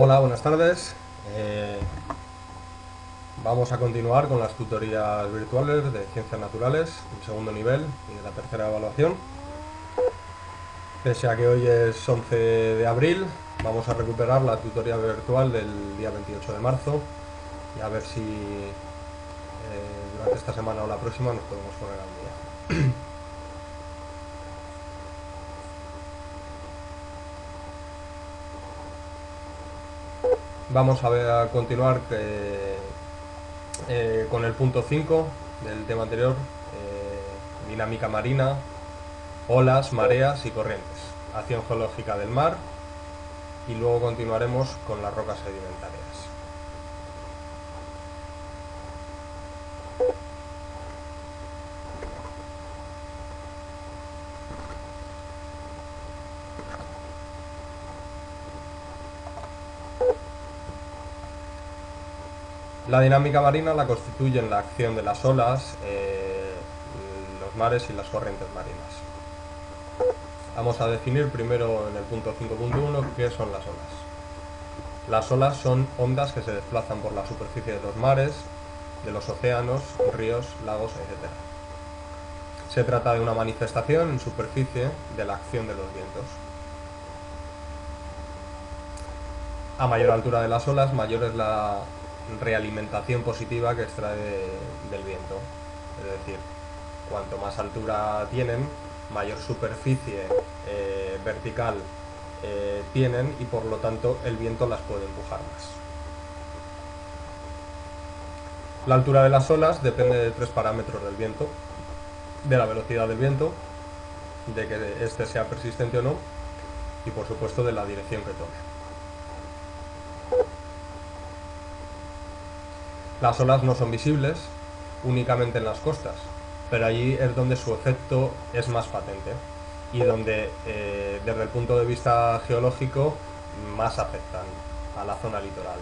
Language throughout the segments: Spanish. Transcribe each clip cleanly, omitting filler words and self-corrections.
Hola, buenas tardes. Vamos a continuar con las tutorías virtuales de Ciencias Naturales, el segundo nivel y de la tercera evaluación. Pese a que hoy es 11 de abril, vamos a recuperar la tutoría virtual del día 28 de marzo y a ver si durante esta semana o la próxima nos podemos poner al día. Vamos a continuar con el punto 5 del tema anterior, dinámica marina, olas, mareas y corrientes, acción geológica del mar, y luego continuaremos con las rocas sedimentarias. La dinámica marina la constituyen la acción de las olas, los mares y las corrientes marinas. Vamos a definir primero en el punto 5.1 qué son las olas. Las olas son ondas que se desplazan por la superficie de los mares, de los océanos, ríos, lagos, etc. Se trata de una manifestación en superficie de la acción de los vientos. A mayor altura de las olas, mayor es la realimentación positiva que extrae del viento. Es decir, cuanto más altura tienen, mayor superficie vertical tienen, y por lo tanto el viento las puede empujar más. La altura de las olas depende de tres parámetros del viento: de la velocidad del viento, de que éste sea persistente o no, y por supuesto de la dirección que tome. Las olas no son visibles únicamente en las costas, pero allí es donde su efecto es más patente y donde desde el punto de vista geológico más afectan a la zona litoral,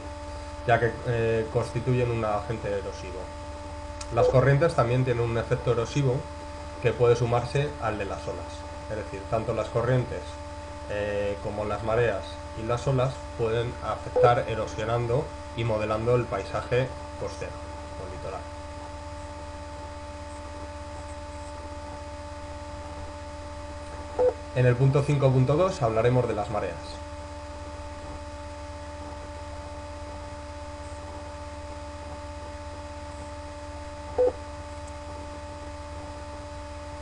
ya que constituyen un agente erosivo. Las corrientes también tienen un efecto erosivo que puede sumarse al de las olas, es decir, tanto las corrientes como las mareas y las olas pueden afectar erosionando y modelando el paisaje costero o litoral. En el punto 5.2 hablaremos de las mareas.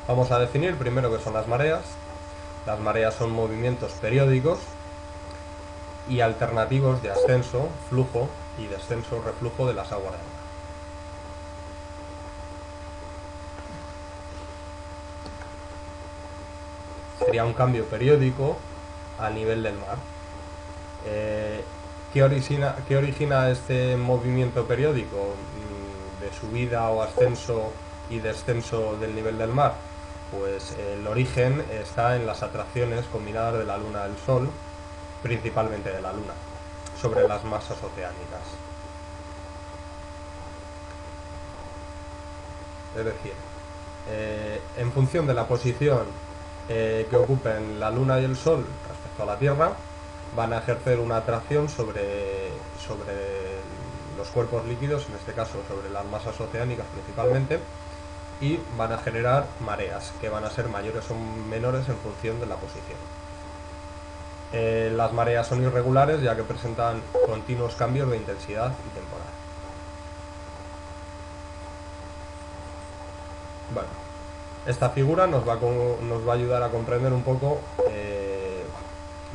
Vamos a definir primero qué son las mareas. Las mareas son movimientos periódicos y alternativos de ascenso, flujo y descenso, reflujo de las aguas del mar. Sería un cambio periódico a nivel del mar. ¿Qué origina este movimiento periódico de subida o ascenso y descenso del nivel del mar? Pues el origen está en las atracciones combinadas de la Luna y del Sol, principalmente de la Luna, sobre las masas oceánicas. Es decir, en función de la posición que ocupen la Luna y el Sol respecto a la Tierra, van a ejercer una atracción sobre los cuerpos líquidos, en este caso sobre las masas oceánicas principalmente, y van a generar mareas, que van a ser mayores o menores en función de la posición. Las mareas son irregulares, ya que presentan continuos cambios de intensidad y temporal. Bueno, esta figura nos va a ayudar a comprender un poco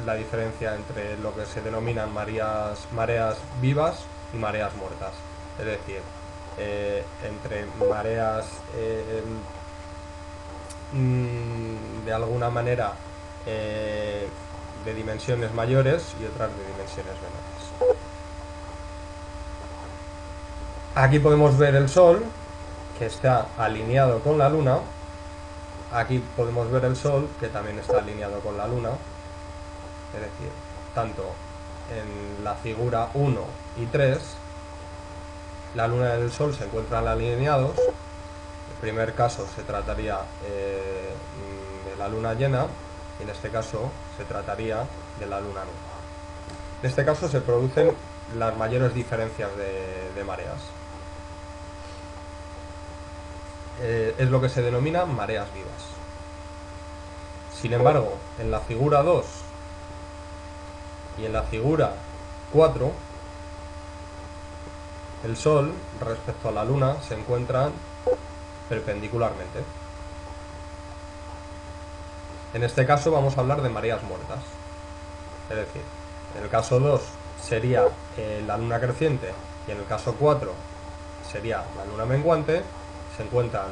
la diferencia entre lo que se denominan mareas vivas y mareas muertas. Es decir, entre mareas de alguna manera de dimensiones mayores y otras de dimensiones menores. Aquí podemos ver el Sol, que está alineado con la Luna. Aquí podemos ver el Sol, que también está alineado con la Luna. Es decir, tanto en la figura 1 y 3, la Luna y el Sol se encuentran alineados. En el primer caso se trataría de la luna llena, y en este caso se trataría de la luna nueva. En este caso se producen las mayores diferencias de mareas. Es lo que se denomina mareas vivas. Sin embargo, en la figura 2 y en la figura 4, el Sol respecto a la Luna se encuentran perpendicularmente. En este caso vamos a hablar de mareas muertas. Es decir, en el caso 2 sería la luna creciente y en el caso 4 sería la luna menguante. Se encuentran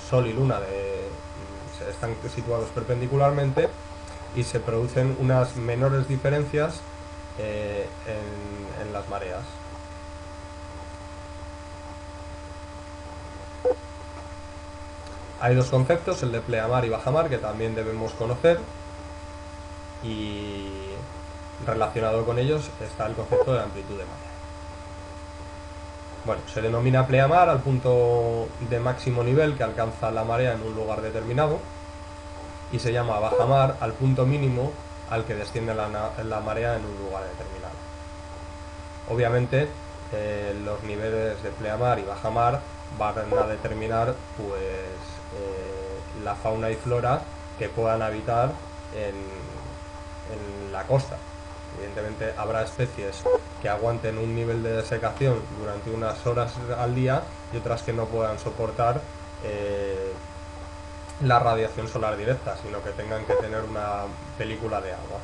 Sol y Luna están situados perpendicularmente y se producen unas menores diferencias en las mareas. Hay dos conceptos, el de pleamar y bajamar, que también debemos conocer, y relacionado con ellos está el concepto de amplitud de marea. Bueno, se denomina pleamar al punto de máximo nivel que alcanza la marea en un lugar determinado, y se llama bajamar al punto mínimo al que desciende la marea en un lugar determinado. Obviamente, los niveles de pleamar y bajamar van a determinar pues la fauna y flora que puedan habitar en la costa. Evidentemente habrá especies que aguanten un nivel de desecación durante unas horas al día y otras que no puedan soportar la radiación solar directa, sino que tengan que tener una película de agua.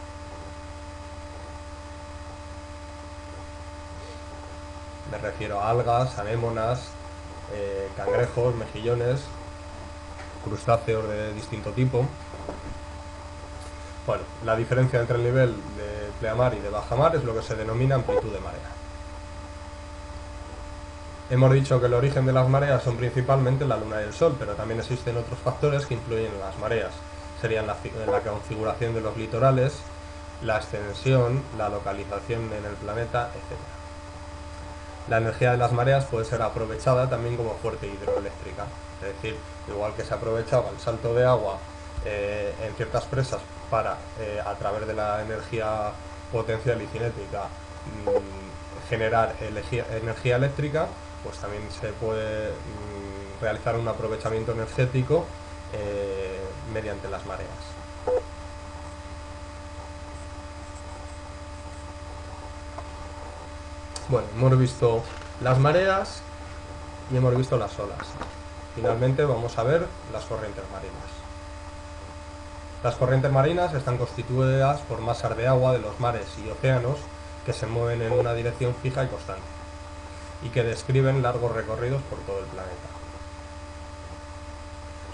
Me refiero a algas, anémonas, cangrejos, mejillones, crustáceos de distinto tipo. Bueno, la diferencia entre el nivel de pleamar y de bajamar es lo que se denomina amplitud de marea. Hemos dicho que el origen de las mareas son principalmente la Luna y el Sol, pero también existen otros factores que influyen en las mareas. Serían la configuración de los litorales, la extensión, la localización en el planeta, etc. La energía de las mareas puede ser aprovechada también como fuente hidroeléctrica, es decir, igual que se aprovechaba el salto de agua en ciertas presas para, a través de la energía potencial y cinética, generar energía eléctrica, pues también se puede realizar un aprovechamiento energético mediante las mareas. Bueno, hemos visto las mareas y hemos visto las olas. Finalmente vamos a ver las corrientes marinas. Las corrientes marinas están constituidas por masas de agua de los mares y océanos que se mueven en una dirección fija y constante y que describen largos recorridos por todo el planeta.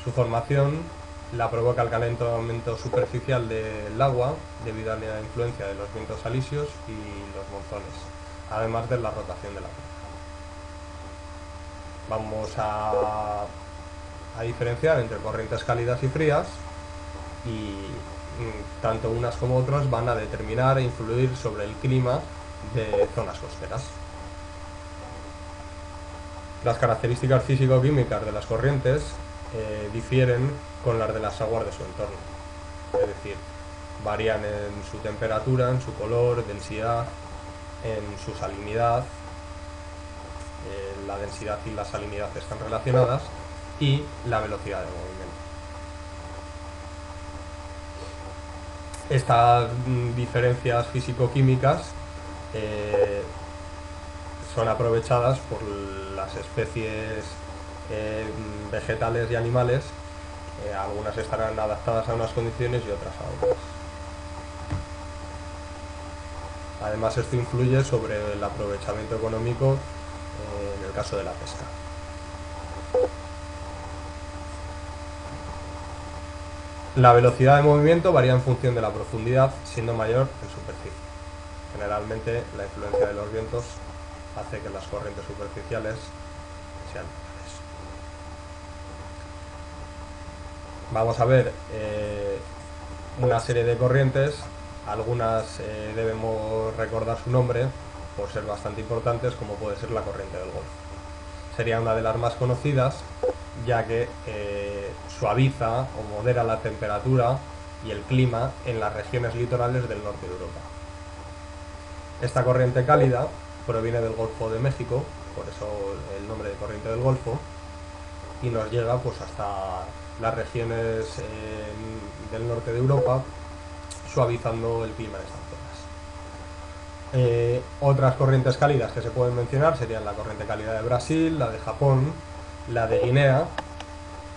Su formación la provoca el calentamiento superficial del agua debido a la influencia de los vientos alisios y los monzones, además de la rotación de la Tierra. Vamos a diferenciar entre corrientes cálidas y frías, y tanto unas como otras van a determinar e influir sobre el clima de zonas costeras. Las características físico-químicas de las corrientes difieren con las de las aguas de su entorno, es decir, varían en su temperatura, en su color, densidad, en su salinidad. La densidad y la salinidad están relacionadas, y la velocidad de movimiento. Estas diferencias físico-químicas son aprovechadas por las especies vegetales y animales. Algunas estarán adaptadas a unas condiciones y otras a otras. Además, esto influye sobre el aprovechamiento económico en el caso de la pesca. La velocidad de movimiento varía en función de la profundidad, siendo mayor en superficie. Generalmente, la influencia de los vientos hace que las corrientes superficiales sean mayores. Vamos a ver una serie de corrientes. Algunas debemos recordar su nombre por ser bastante importantes, como puede ser la corriente del Golfo. Sería una de las más conocidas, ya que suaviza o modera la temperatura y el clima en las regiones litorales del norte de Europa. Esta corriente cálida proviene del Golfo de México, por eso el nombre de corriente del Golfo, y nos llega pues hasta las regiones del norte de Europa, suavizando el clima en estas zonas. Otras corrientes cálidas que se pueden mencionar serían la corriente cálida de Brasil, la de Japón, la de Guinea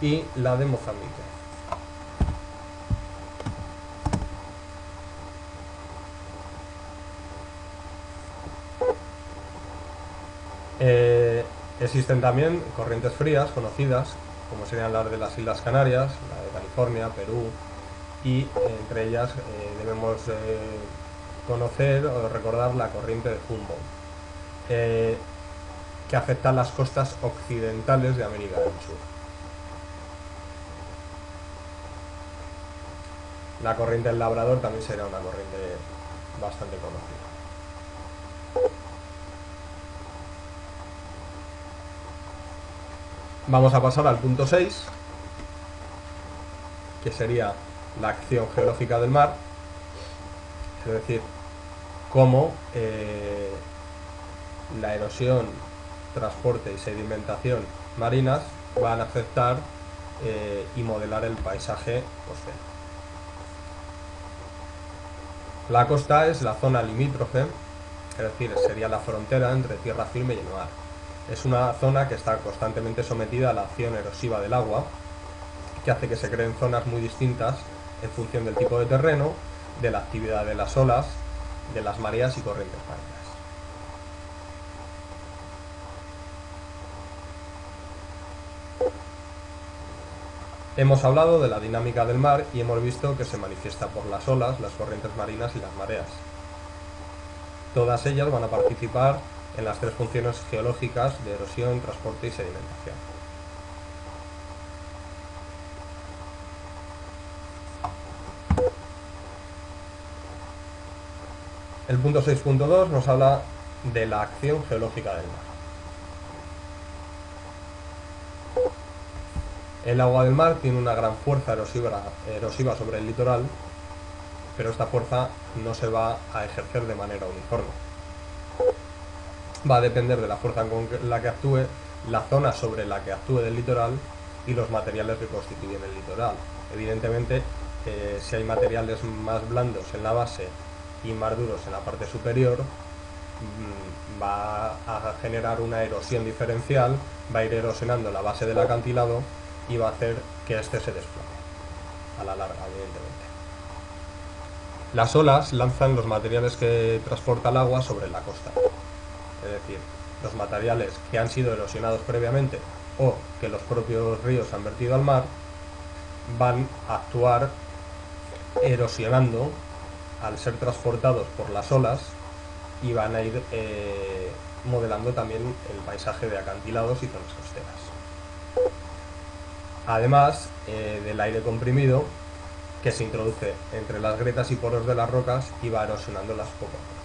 y la de Mozambique. Existen también corrientes frías conocidas, como serían las de las Islas Canarias, la de California, Perú, y entre ellas debemos conocer o recordar la corriente de Humboldt, que afecta a las costas occidentales de América del Sur. La corriente del Labrador también será una corriente bastante conocida. Vamos a pasar al punto 6, que sería la acción geológica del mar, es decir, cómo la erosión, transporte y sedimentación marinas van a afectar y modelar el paisaje costero. La costa es la zona limítrofe, es decir, sería la frontera entre tierra firme y el mar. Es una zona que está constantemente sometida a la acción erosiva del agua, que hace que se creen zonas muy distintas en función del tipo de terreno, de la actividad de las olas, de las mareas y corrientes marinas. Hemos hablado de la dinámica del mar y hemos visto que se manifiesta por las olas, las corrientes marinas y las mareas. Todas ellas van a participar en las tres funciones geológicas de erosión, transporte y sedimentación. El punto 6.2 nos habla de la acción geológica del mar. El agua del mar tiene una gran fuerza erosiva sobre el litoral, pero esta fuerza no se va a ejercer de manera uniforme. Va a depender de la fuerza con la que actúe, la zona sobre la que actúe del litoral y los materiales que constituyen el litoral. Evidentemente, si hay materiales más blandos en la base y más duros en la parte superior, va a generar una erosión diferencial, va a ir erosionando la base del acantilado y va a hacer que éste se desplome a la larga, evidentemente. Las olas lanzan los materiales que transporta el agua sobre la costa, es decir, los materiales que han sido erosionados previamente o que los propios ríos han vertido al mar van a actuar erosionando al ser transportados por las olas y van a ir modelando también el paisaje de acantilados y zonas costeras. Además del aire comprimido que se introduce entre las grietas y poros de las rocas y va erosionándolas poco a poco.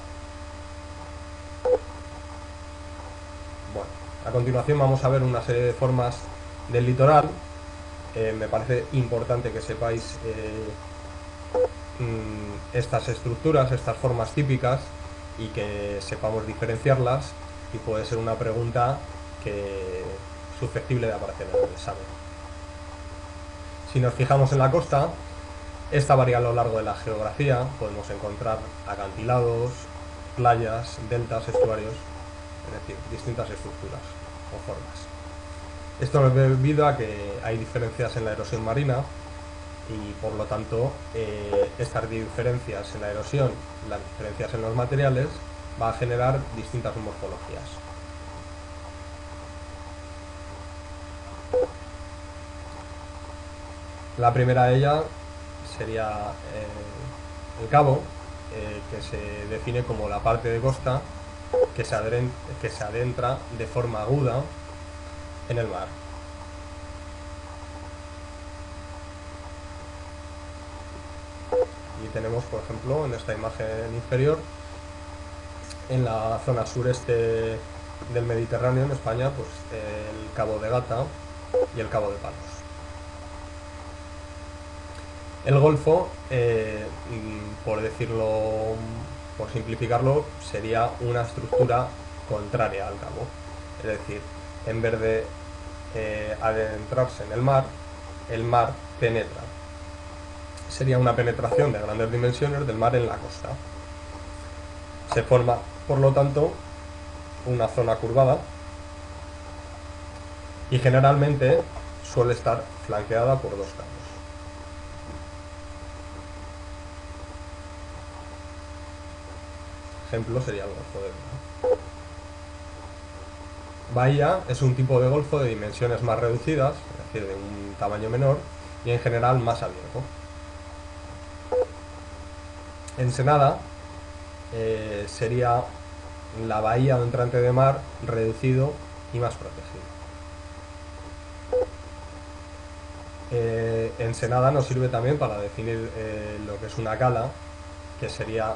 Bueno, a continuación vamos a ver una serie de formas del litoral. Me parece importante que sepáis estas estructuras, estas formas típicas y que sepamos diferenciarlas, y puede ser una pregunta susceptible de aparecer en el examen. Si nos fijamos en la costa, esta varía a lo largo de la geografía. Podemos encontrar acantilados, playas, deltas, estuarios, es decir, distintas estructuras o formas. Esto es debido a que hay diferencias en la erosión marina y por lo tanto estas diferencias en la erosión, las diferencias en los materiales, va a generar distintas morfologías. La primera de ellas sería el cabo, que se define como la parte de costa que se adentra de forma aguda en el mar. Y tenemos, por ejemplo, en esta imagen inferior, en la zona sureste del Mediterráneo, en España, pues el Cabo de Gata y el Cabo de Palos. El Golfo, por por simplificarlo, sería una estructura contraria al cabo. Es decir, en vez de adentrarse en el mar penetra. Sería una penetración de grandes dimensiones del mar en la costa. Se forma, por lo tanto, una zona curvada y generalmente suele estar flanqueada por dos cabos. Ejemplo sería el Golfo de Luna. Bahía es un tipo de golfo de dimensiones más reducidas, es decir, de un tamaño menor y en general más abierto. Ensenada sería la bahía o entrante de mar reducido y más protegido. Ensenada nos sirve también para definir lo que es una cala, que sería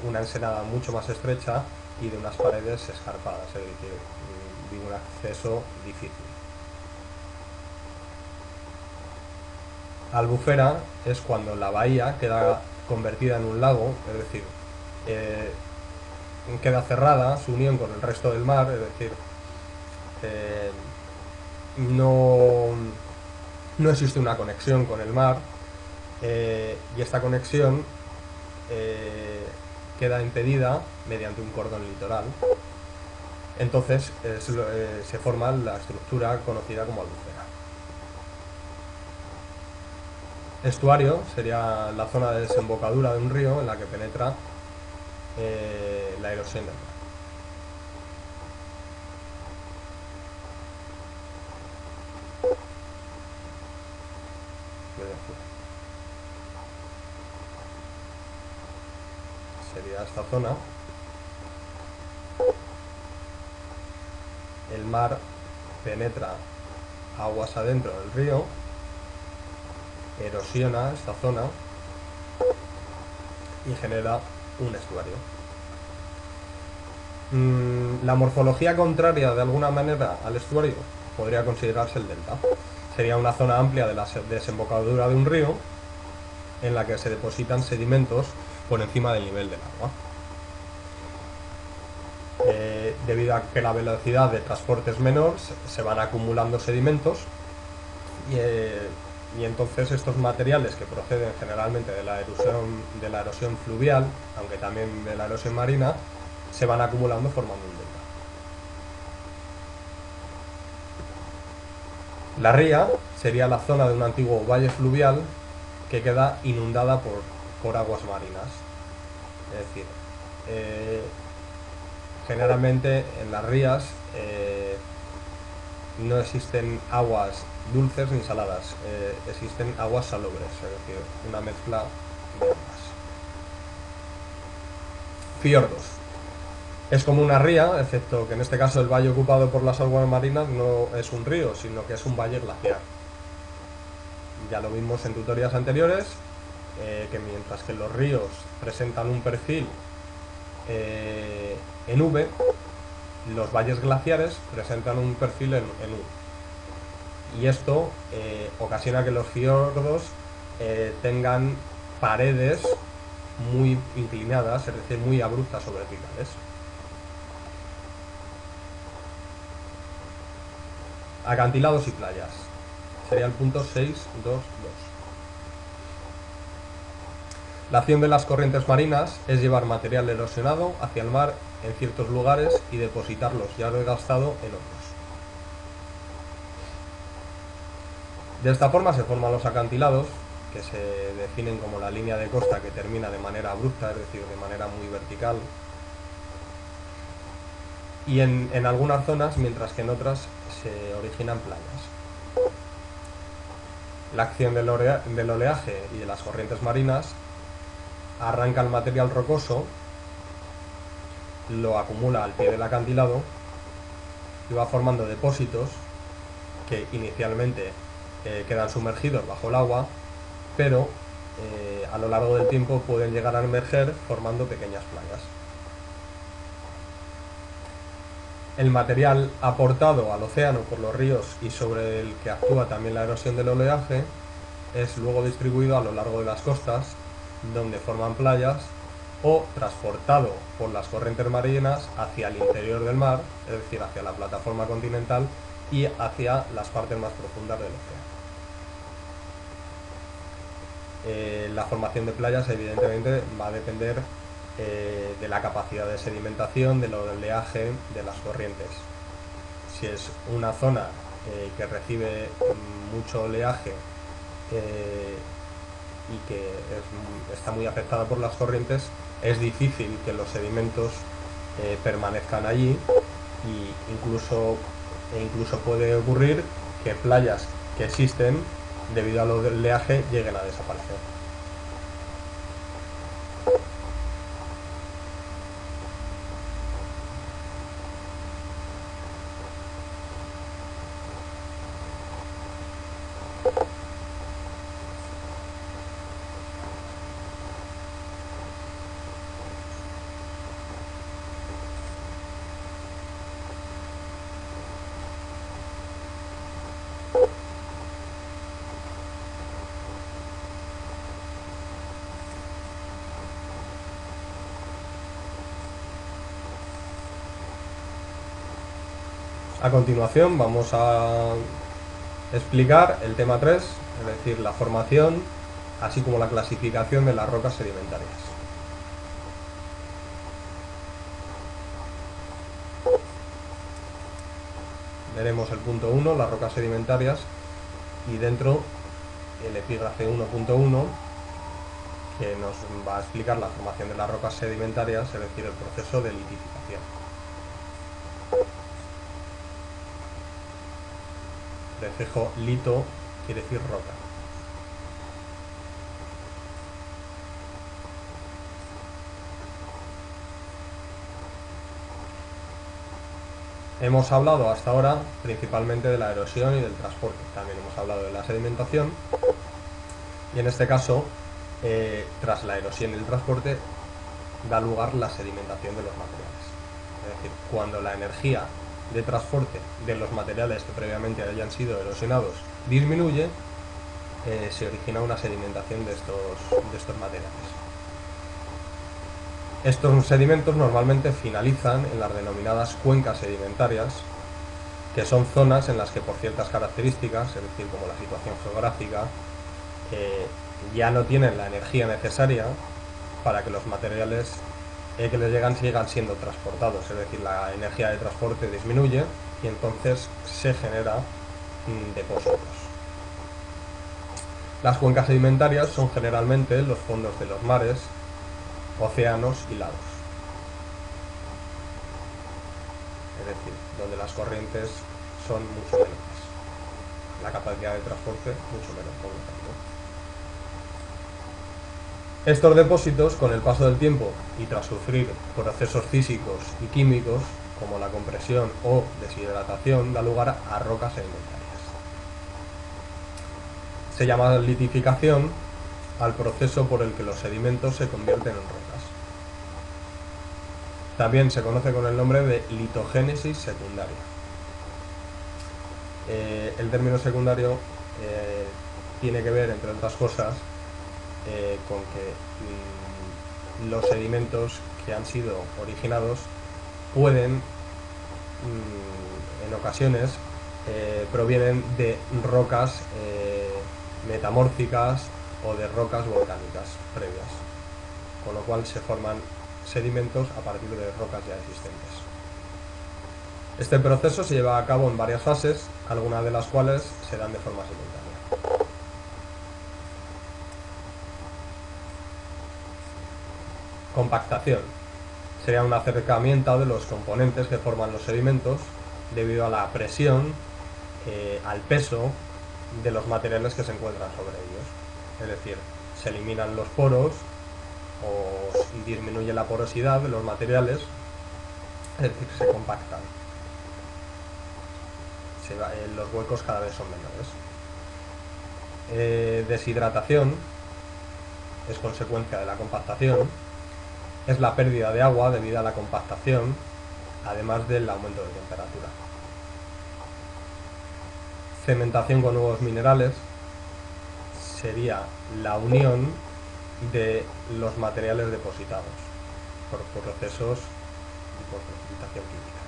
una ensenada mucho más estrecha y de unas paredes escarpadas, es decir, de un acceso difícil. Albufera es cuando la bahía queda convertida en un lago, es decir, queda cerrada su unión con el resto del mar, es decir, no existe una conexión con el mar y esta conexión queda impedida mediante un cordón litoral. Entonces se forma la estructura conocida como albufera. Estuario sería la zona de desembocadura de un río en la que penetra la erosión del mar. Sería esta zona. El mar penetra aguas adentro del río, erosiona esta zona y genera un estuario. La morfología contraria de alguna manera al estuario podría considerarse el delta. Sería una zona amplia de la desembocadura de un río en la que se depositan sedimentos por encima del nivel del agua. Debido a que la velocidad de transporte es menor, se van acumulando sedimentos y entonces estos materiales, que proceden generalmente de la erosión fluvial, aunque también de la erosión marina, se van acumulando formando un delta. La ría sería la zona de un antiguo valle fluvial que queda inundada por aguas marinas. Es decir, generalmente en las rías no existen aguas dulces ni saladas, existen aguas salobres, es decir, una mezcla de ambas. Fiordos. Es como una ría, excepto que en este caso el valle ocupado por las aguas marinas no es un río, sino que es un valle glaciar. Ya lo vimos en tutoriales anteriores, que mientras que los ríos presentan un perfil en V, los valles glaciares presentan un perfil en U. Y esto ocasiona que los fiordos tengan paredes muy inclinadas, es decir, muy abruptas o verticales. Acantilados y playas. Sería el punto 6.2.2. La acción de las corrientes marinas es llevar material erosionado hacia el mar en ciertos lugares y depositarlos ya desgastado en otros. De esta forma se forman los acantilados, que se definen como la línea de costa que termina de manera abrupta, es decir, de manera muy vertical, y en algunas zonas, mientras que en otras se originan playas. La acción del oleaje y de las corrientes marinas arranca el material rocoso, lo acumula al pie del acantilado y va formando depósitos que inicialmente quedan sumergidos bajo el agua, pero a lo largo del tiempo pueden llegar a emerger formando pequeñas playas. El material aportado al océano por los ríos y sobre el que actúa también la erosión del oleaje es luego distribuido a lo largo de las costas, donde forman playas o transportado por las corrientes marinas hacia el interior del mar, es decir, hacia la plataforma continental y hacia las partes más profundas del océano. La formación de playas evidentemente va a depender de la capacidad de sedimentación, del oleaje, de las corrientes. Si es una zona que recibe mucho oleaje y que está muy afectada por las corrientes, es difícil que los sedimentos permanezcan allí y incluso puede ocurrir que playas que existen debido al oleaje lleguen a desaparecer. A continuación vamos a explicar el tema 3, es decir, la formación, así como la clasificación de las rocas sedimentarias. Veremos el punto 1, las rocas sedimentarias, y dentro el epígrafe 1.1, que nos va a explicar la formación de las rocas sedimentarias, es decir, el proceso de litificación. Prefijo lito quiere decir roca. Hemos hablado hasta ahora principalmente de la erosión y del transporte. También hemos hablado de la sedimentación. Y en este caso, tras la erosión y el transporte, da lugar la sedimentación de los materiales. Es decir, cuando la energía de transporte de los materiales que previamente hayan sido erosionados disminuye, se origina una sedimentación de estos materiales. Estos sedimentos normalmente finalizan en las denominadas cuencas sedimentarias, que son zonas en las que por ciertas características, es decir, como la situación geográfica, ya no tienen la energía necesaria para que los materiales que les llegan sigan siendo transportados, es decir, la energía de transporte disminuye y entonces se genera depósitos. Las cuencas sedimentarias son generalmente los fondos de los mares, océanos y lagos, es decir, donde las corrientes son mucho menores, la capacidad de transporte mucho menor, por lo tanto. Estos depósitos, con el paso del tiempo y tras sufrir procesos físicos y químicos, como la compresión o deshidratación, da lugar a rocas sedimentarias. Se llama litificación al proceso por el que los sedimentos se convierten en rocas. También se conoce con el nombre de litogénesis secundaria. El término secundario tiene que ver, entre otras cosas, con que los sedimentos que han sido originados pueden, en ocasiones, provienen de rocas metamórficas o de rocas volcánicas previas, con lo cual se forman sedimentos a partir de rocas ya existentes. Este proceso se lleva a cabo en varias fases, algunas de las cuales se dan de forma simultánea. Compactación sería un acercamiento de los componentes que forman los sedimentos debido a la presión, al peso de los materiales que se encuentran sobre ellos. Es decir, se eliminan los poros y disminuye la porosidad de los materiales, es decir, se compactan. Los huecos cada vez son menores. Deshidratación es consecuencia de la compactación. Es la pérdida de agua debido a la compactación, además del aumento de temperatura. Cementación con nuevos minerales sería la unión de los materiales depositados. por procesos y por precipitación química.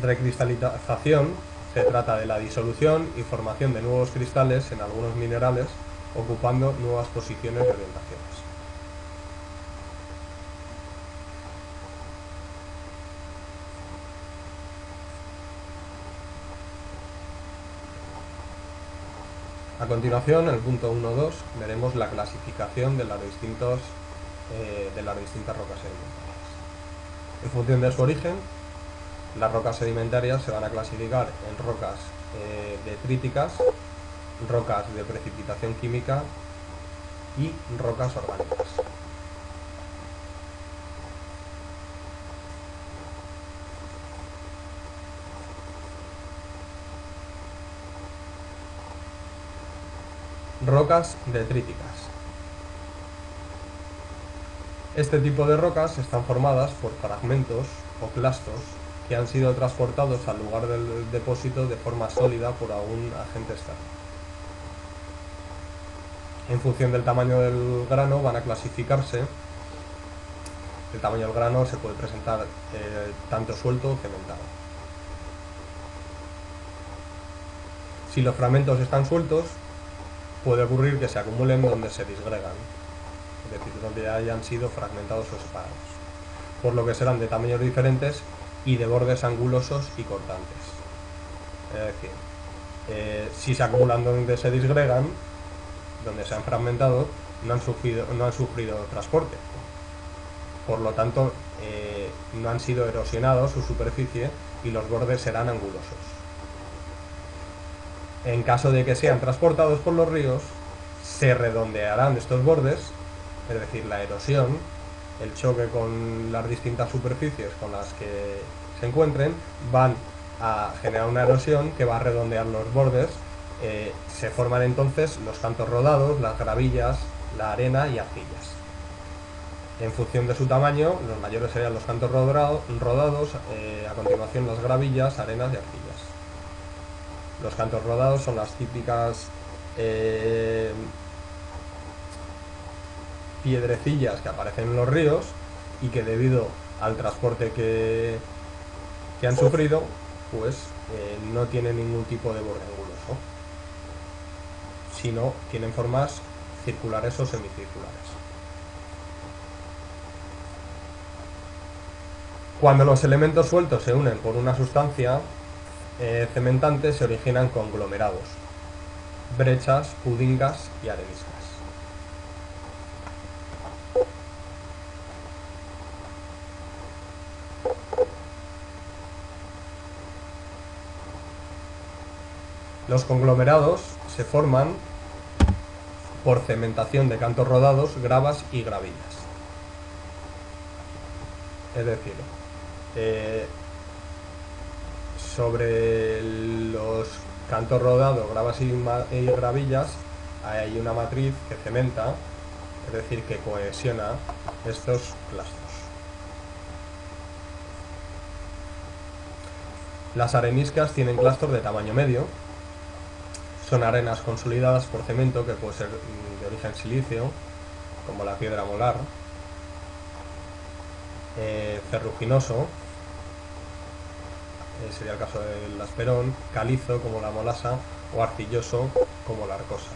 Recristalización se trata de la disolución y formación de nuevos cristales en algunos minerales, ocupando nuevas posiciones y orientaciones. A continuación, en el punto 1.2, veremos la clasificación de las distintas rocas sedimentarias. En función de su origen, las rocas sedimentarias se van a clasificar en rocas detríticas, rocas de precipitación química y rocas orgánicas. Rocas detríticas. Este tipo de rocas están formadas por fragmentos o clastos que han sido transportados al lugar del depósito de forma sólida por algún agente externo. En función del tamaño del grano van a clasificarse. El tamaño del grano se puede presentar tanto suelto o cementado. Si los fragmentos están sueltos, puede ocurrir que se acumulen donde se disgregan, es decir, donde hayan sido fragmentados o separados, por lo que serán de tamaños diferentes y de bordes angulosos y cortantes. Es decir, si se acumulan donde se disgregan, donde se han fragmentado, no han sufrido transporte. Por lo tanto, no han sido erosionados su superficie y los bordes serán angulosos. En caso de que sean transportados por los ríos, se redondearán estos bordes, es decir, la erosión, el choque con las distintas superficies con las que se encuentren, van a generar una erosión que va a redondear los bordes. Se forman entonces los cantos rodados, las gravillas, la arena y arcillas. En función de su tamaño, los mayores serían los cantos rodados, a continuación las gravillas, arenas y arcillas. Los cantos rodados son las típicas piedrecillas que aparecen en los ríos y que debido al transporte que han sufrido, pues no tienen ningún tipo de borde anguloso, sino tienen formas circulares o semicirculares. Cuando los elementos sueltos se unen por una sustancia cementante, se originan conglomerados, brechas, pudingas y areniscas. Los conglomerados se forman por cementación de cantos rodados, gravas y gravillas. Es decir, sobre los cantos rodados, gravas y gravillas, hay una matriz que cementa, es decir, que cohesiona estos clastos. Las areniscas tienen clastos de tamaño medio. Son arenas consolidadas por cemento, que puede ser de origen silicio, como la piedra molar, ferruginoso, sería el caso del asperón, calizo, como la molasa, o arcilloso, como la arcosa.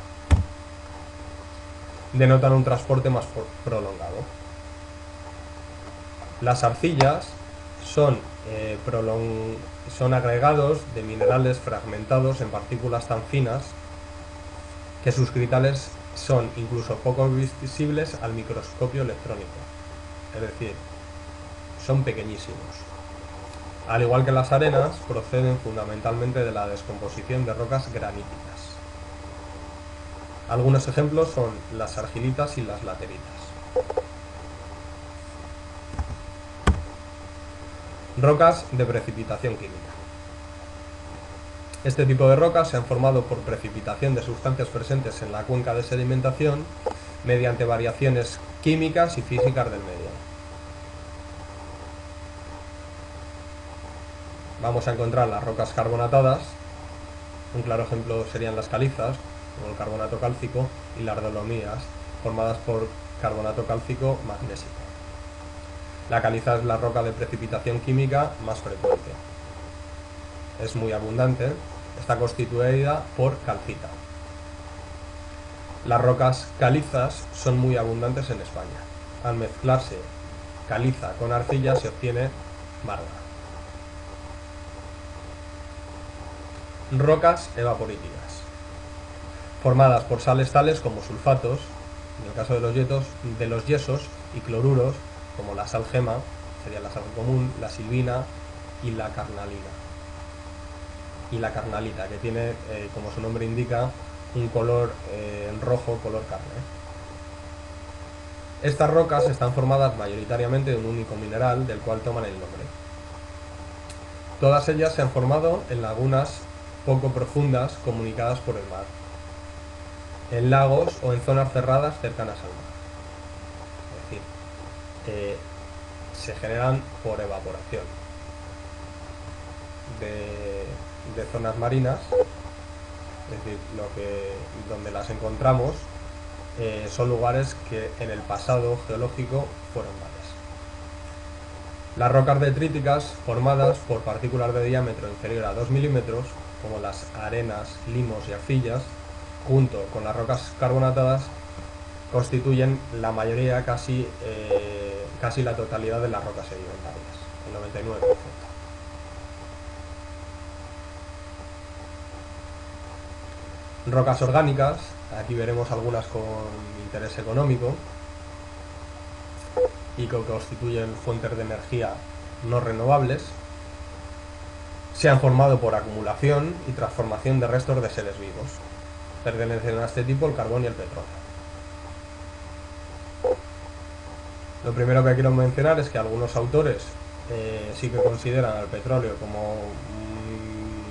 Denotan un transporte más prolongado. Las arcillas son agregados de minerales fragmentados en partículas tan finas que sus cristales son incluso poco visibles al microscopio electrónico, es decir, son pequeñísimos. Al igual que las arenas, proceden fundamentalmente de la descomposición de rocas graníticas. Algunos ejemplos son las argilitas y las lateritas. Rocas de precipitación química. Este tipo de rocas se han formado por precipitación de sustancias presentes en la cuenca de sedimentación mediante variaciones químicas y físicas del medio. Vamos a encontrar las rocas carbonatadas. Un claro ejemplo serían las calizas, como el carbonato cálcico, y las dolomías, formadas por carbonato cálcico magnésico. La caliza es la roca de precipitación química más frecuente. Es muy abundante. Está constituida por calcita. Las rocas calizas son muy abundantes en España. Al mezclarse caliza con arcilla se obtiene marga. Rocas evaporíticas, formadas por sales tales como sulfatos, en el caso de los yesos, y cloruros, como la sal gema, sería la sal común, la silvina y la carnalina. Y la carnalita, que tiene, como su nombre indica, un color rojo, color carne. Estas rocas están formadas mayoritariamente de un único mineral, del cual toman el nombre. Todas ellas se han formado en lagunas poco profundas comunicadas por el mar, en lagos o en zonas cerradas cercanas al mar. Es decir, se generan por evaporación de zonas marinas, es decir, donde las encontramos son lugares que en el pasado geológico fueron mares. Las rocas detríticas formadas por partículas de diámetro inferior a 2 milímetros, como las arenas, limos y arcillas, junto con las rocas carbonatadas, constituyen la mayoría, casi la totalidad de las rocas sedimentarias, el 99%. Rocas orgánicas, aquí veremos algunas con interés económico y que constituyen fuentes de energía no renovables, se han formado por acumulación y transformación de restos de seres vivos. Pertenecen a este tipo el carbón y el petróleo. Lo primero que quiero mencionar es que algunos autores sí que consideran al petróleo como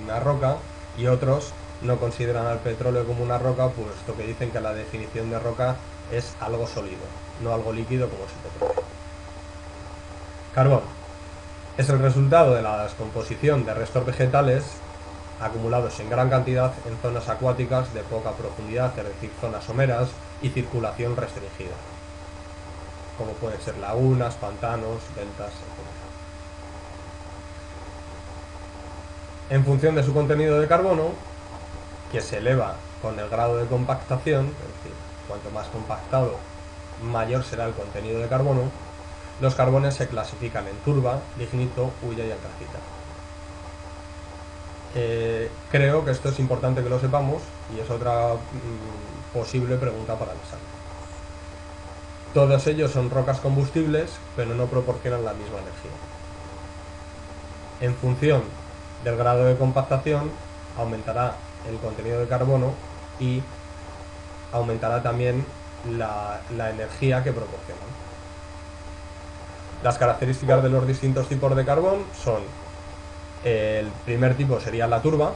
una roca y otros no consideran al petróleo como una roca, puesto que dicen que la definición de roca es algo sólido, no algo líquido como es el petróleo. Carbón es el resultado de la descomposición de restos vegetales acumulados en gran cantidad en zonas acuáticas de poca profundidad, es decir, zonas someras y circulación restringida, como pueden ser lagunas, pantanos, deltas, etc. En función de su contenido de carbono, que se eleva con el grado de compactación, es decir, cuanto más compactado, mayor será el contenido de carbono, los carbones se clasifican en turba, lignito, hulla y antracita. Creo que esto es importante que lo sepamos y es otra posible pregunta para el examen. Todos ellos son rocas combustibles, pero no proporcionan la misma energía. En función del grado de compactación, aumentará el contenido de carbono y aumentará también la energía que proporcionan. Las características de los distintos tipos de carbón son: el primer tipo sería la turba,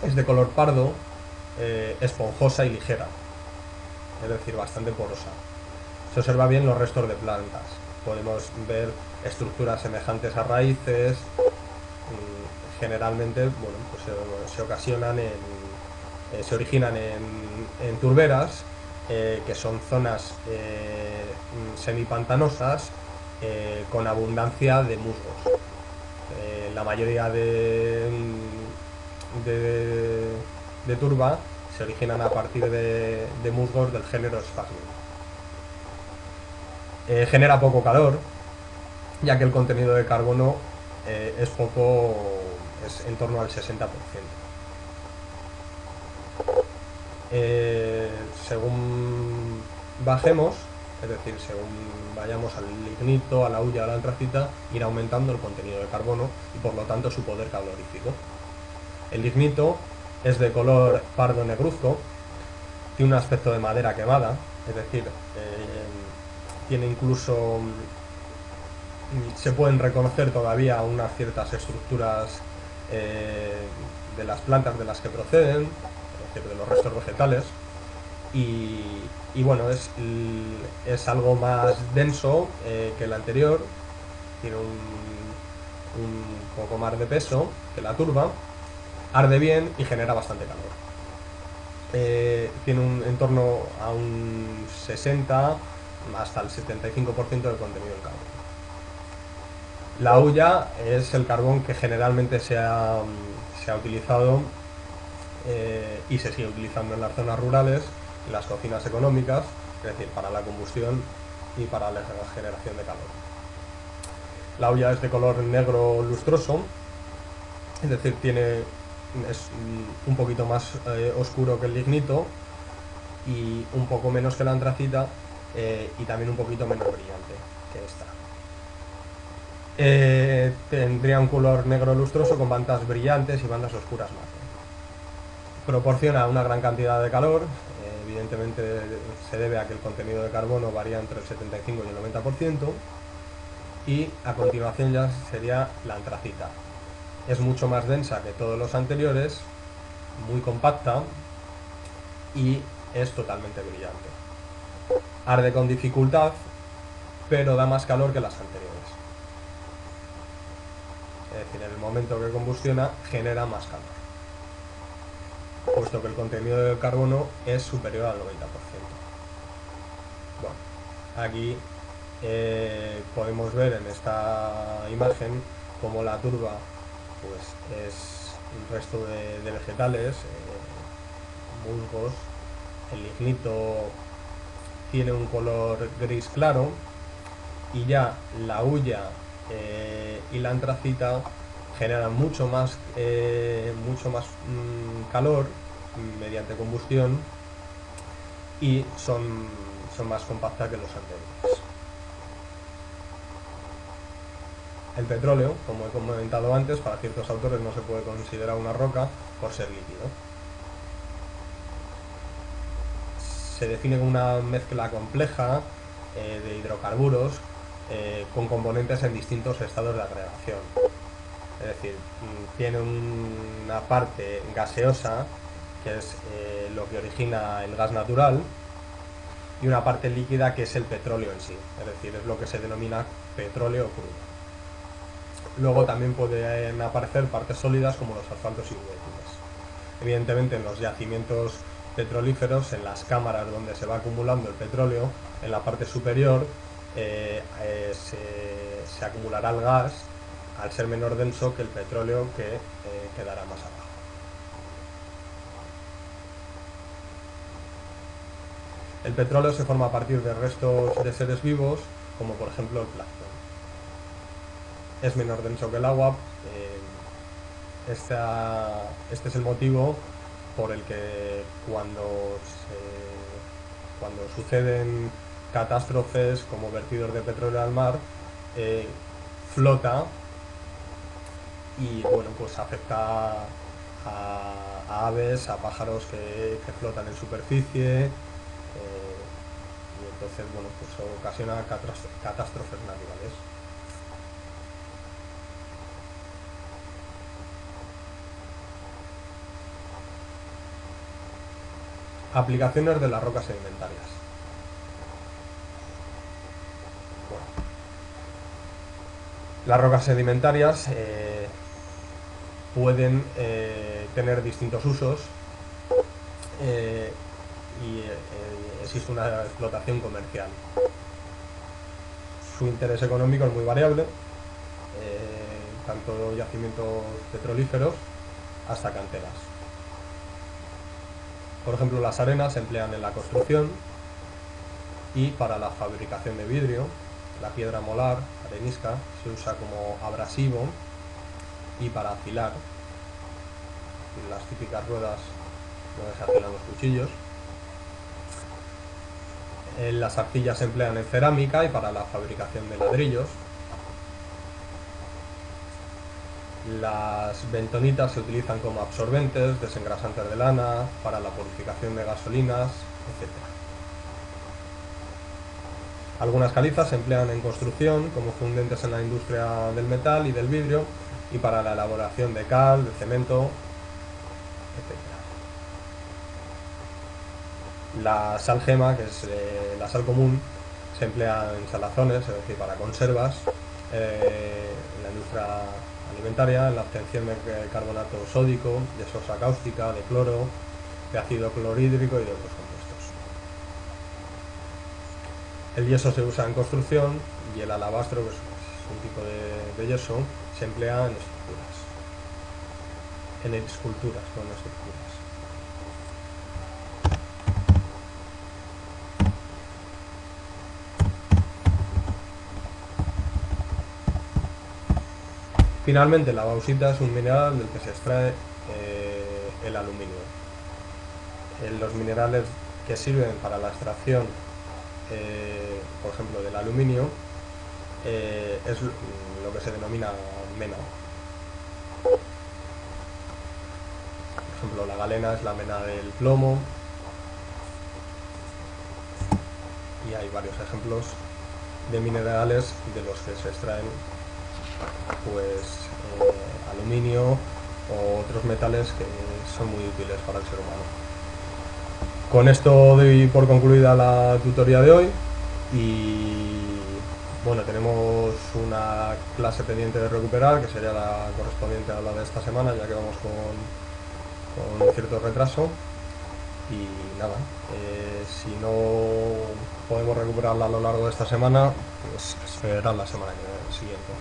es de color pardo, esponjosa y ligera, es decir, bastante porosa. Se observa bien los restos de plantas, podemos ver estructuras semejantes a raíces. Generalmente, bueno, pues se originan en turberas, que son zonas semipantanosas con abundancia de musgos. La mayoría de turba se originan a partir de musgos del género Sphagnum. Genera poco calor, ya que el contenido de carbono es en torno al 60%. Según bajemos, es decir, según vayamos al lignito, a la hulla, a la antracita, irá aumentando el contenido de carbono y por lo tanto su poder calorífico. El lignito es de color pardo negruzco, tiene un aspecto de madera quemada, es decir, tiene incluso, se pueden reconocer todavía unas ciertas estructuras de las plantas de las que proceden, es decir, de los restos vegetales, y bueno, es algo más denso que el anterior, tiene un poco más de peso que la turba, arde bien y genera bastante calor. Tiene en torno a un 60 hasta el 75% del contenido del carbón. La hulla es el carbón que generalmente se ha utilizado y se sigue utilizando en las zonas rurales, en las cocinas económicas, es decir, para la combustión y para la generación de calor. La hulla es de color negro lustroso, es decir, es un poquito más oscuro que el lignito y un poco menos que la antracita, y también un poquito menos brillante que esta. Tendría un color negro lustroso con bandas brillantes y bandas oscuras mate. Proporciona una gran cantidad de calor, evidentemente se debe a que el contenido de carbono varía entre el 75 y el 90%, y a continuación ya sería la antracita. Es mucho más densa que todos los anteriores, muy compacta y es totalmente brillante. Arde con dificultad, pero da más calor que las anteriores. Es decir, en el momento que combustiona genera más calor, puesto que el contenido de carbono es superior al 90%. Bueno, aquí podemos ver en esta imagen como la turba pues es un resto de vegetales, musgos. El lignito tiene un color gris claro, y ya la hulla y la antracita generan mucho más calor mediante combustión y son más compactas que los anteriores. El petróleo, como he comentado antes, para ciertos autores no se puede considerar una roca por ser líquido. Se define como una mezcla compleja de hidrocarburos con componentes en distintos estados de agregación. Es decir, tiene una parte gaseosa, que es lo que origina el gas natural, y una parte líquida, que es el petróleo en sí. Es decir, es lo que se denomina petróleo crudo. Luego también pueden aparecer partes sólidas como los asfaltos y huequinas. Evidentemente en los yacimientos petrolíferos, en las cámaras donde se va acumulando el petróleo, en la parte superior se acumulará el gas al ser menor denso que el petróleo, que quedará más abajo. El petróleo se forma a partir de restos de seres vivos, como por ejemplo el plancton. Es menor denso que el agua. Este es el motivo por el que cuando suceden catástrofes como vertidos de petróleo al mar, flota y bueno, pues afecta a aves, a pájaros que flotan en superficie, y entonces bueno, pues ocasiona catástrofes naturales. Aplicaciones de las rocas sedimentarias. Bueno, las rocas sedimentarias pueden tener distintos usos, y existe una explotación comercial. Su interés económico es muy variable, tanto yacimientos petrolíferos hasta canteras. Por ejemplo, las arenas se emplean en la construcción y para la fabricación de vidrio. La piedra molar, arenisca, se usa como abrasivo y para afilar, las típicas ruedas donde se afilan los cuchillos. Las arcillas se emplean en cerámica y para la fabricación de ladrillos. Las bentonitas se utilizan como absorbentes, desengrasantes de lana, para la purificación de gasolinas, etc. Algunas calizas se emplean en construcción como fundentes en la industria del metal y del vidrio, y para la elaboración de cal, de cemento, etc. La sal gema, que es la sal común, se emplea en salazones, es decir, para conservas, en la industria alimentaria, en la obtención de carbonato sódico, de sosa cáustica, de cloro, de ácido clorhídrico y de otros compuestos. El yeso se usa en construcción y el alabastro, que es un tipo de yeso, se emplea en estructuras. En esculturas, no en estructuras. Finalmente, la bauxita es un mineral del que se extrae el aluminio. Los minerales que sirven para la extracción, por ejemplo, del aluminio, es lo que se denomina mena. Por ejemplo, la galena es la mena del plomo. Y hay varios ejemplos de minerales de los que se extraen pues aluminio o otros metales que son muy útiles para el ser humano. Con esto doy por concluida la tutoría de hoy y bueno, tenemos una clase pendiente de recuperar que sería la correspondiente a la de esta semana, ya que vamos con cierto retraso. Y nada, si no podemos recuperarla a lo largo de esta semana, pues será la semana siguiente.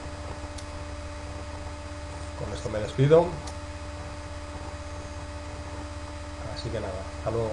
Con esto me despido. Así que nada, hasta luego.